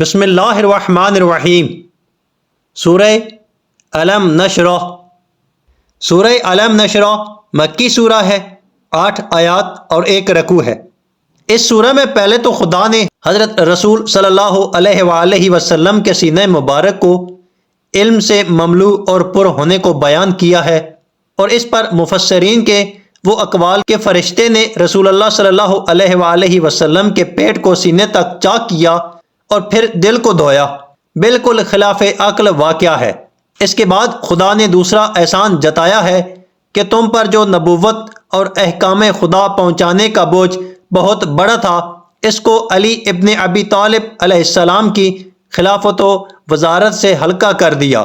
بسم اللہ الرحمن الرحیم۔ سورہ الم نشرح۔ سورہ الم نشرح مکی سورہ ہے، 8 آیات اور 1 رکوع ہے۔ اس سورہ میں پہلے تو خدا نے حضرت رسول صلی اللہ علیہ وآلہ وسلم کے سینہ مبارک کو علم سے مملوء اور پر ہونے کو بیان کیا ہے، اور اس پر مفسرین کے وہ اقوال کہ فرشتے نے رسول اللہ صلی اللہ علیہ وآلہ وسلم کے پیٹ کو سینے تک چاک کیا اور پھر دل کو دھویا، بالکل خلاف عقل واقعہ ہے۔ اس کے بعد خدا نے دوسرا احسان جتایا ہے کہ تم پر جو نبوت اور احکام خدا پہنچانے کا بوجھ بہت بڑا تھا، اس کو علی ابن ابی طالب علیہ السلام کی خلافت و وزارت سے ہلکا کر دیا،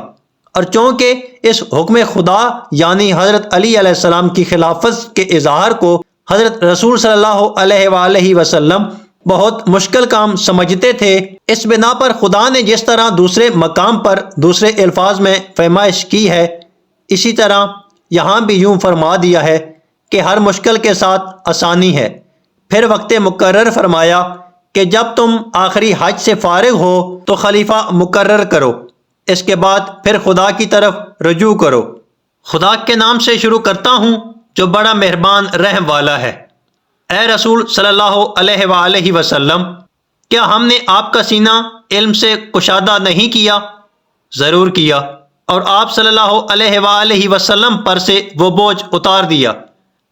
اور چونکہ اس حکم خدا یعنی حضرت علی علیہ السلام کی خلافت کے اظہار کو حضرت رسول صلی اللہ علیہ وآلہ وسلم بہت مشکل کام سمجھتے تھے، اس بنا پر خدا نے جس طرح دوسرے مقام پر دوسرے الفاظ میں فرمائش کی ہے، اسی طرح یہاں بھی یوں فرما دیا ہے کہ ہر مشکل کے ساتھ آسانی ہے۔ پھر وقت مقرر فرمایا کہ جب تم آخری حج سے فارغ ہو تو خلیفہ مقرر کرو، اس کے بعد پھر خدا کی طرف رجوع کرو۔ خدا کے نام سے شروع کرتا ہوں جو بڑا مہربان رحم والا ہے۔ اے رسول صلی اللہ علیہ وآلہ وسلم، کیا ہم نے آپ کا سینہ علم سے کشادہ نہیں کیا؟ ضرور کیا، اور آپ صلی اللہ علیہ وآلہ وسلم پر سے وہ بوجھ اتار دیا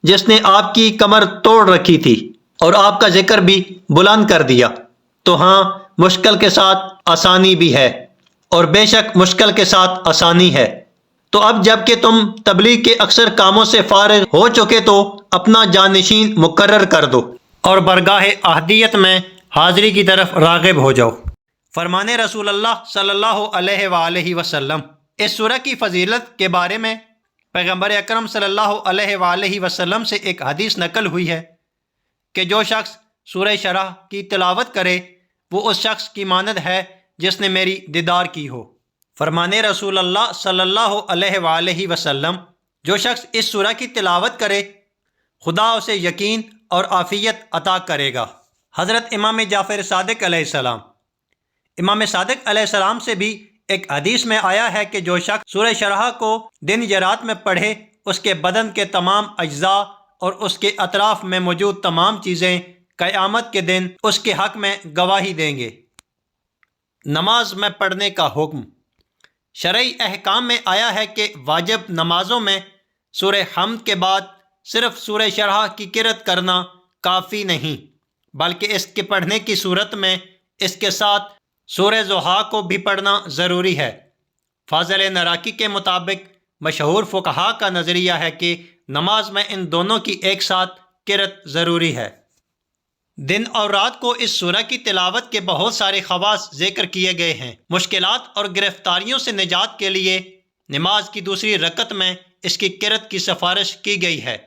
جس نے آپ کی کمر توڑ رکھی تھی، اور آپ کا ذکر بھی بلند کر دیا۔ تو ہاں، مشکل کے ساتھ آسانی بھی ہے، اور بے شک مشکل کے ساتھ آسانی ہے۔ تو اب جب کہ تم تبلیغ کے اکثر کاموں سے فارغ ہو چکے تو اپنا جانشین مقرر کر دو اور برگاہ احدیت میں حاضری کی طرف راغب ہو جاؤ۔ فرمان رسول اللہ صلی اللہ علیہ وآلہ وسلم۔ اس سورہ کی فضیلت کے بارے میں پیغمبر اکرم صلی اللہ علیہ وآلہ وسلم سے ایک حدیث نقل ہوئی ہے کہ جو شخص سورہ شرح کی تلاوت کرے وہ اس شخص کی مانند ہے جس نے میری دیدار کی ہو۔ فرمان رسول اللہ صلی اللہ علیہ وآلہ وسلم، جو شخص اس سورہ کی تلاوت کرے خدا اسے یقین اور عافیت عطا کرے گا۔ حضرت امام جعفر صادق علیہ السلام۔ امام صادق علیہ السلام سے بھی ایک حدیث میں آیا ہے کہ جو شخص سورہ شرح کو دن یا رات میں پڑھے، اس کے بدن کے تمام اجزاء اور اس کے اطراف میں موجود تمام چیزیں قیامت کے دن اس کے حق میں گواہی دیں گے۔ نماز میں پڑھنے کا حکم۔ شرعی احکام میں آیا ہے کہ واجب نمازوں میں سورہ حمد کے بعد صرف سورہ شرح کی قرأت کرنا کافی نہیں، بلکہ اس کے پڑھنے کی صورت میں اس کے ساتھ سورہ ضحیٰ کو بھی پڑھنا ضروری ہے۔ فاضل نراقی کے مطابق مشہور فقہا کا نظریہ ہے کہ نماز میں ان دونوں کی ایک ساتھ قرأت ضروری ہے۔ دن اور رات کو اس سورہ کی تلاوت کے بہت سارے خواص ذکر کیے گئے ہیں۔ مشکلات اور گرفتاریوں سے نجات کے لیے نماز کی دوسری رکعت میں اس کی قرأت کی سفارش کی گئی ہے۔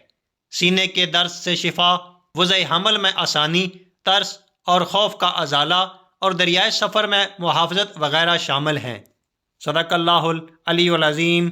سینے کے درد سے شفا، وضع حمل میں آسانی، ترس اور خوف کا ازالہ، اور دریائے سفر میں محافظت وغیرہ شامل ہیں۔ صدق اللہ العلی العظیم۔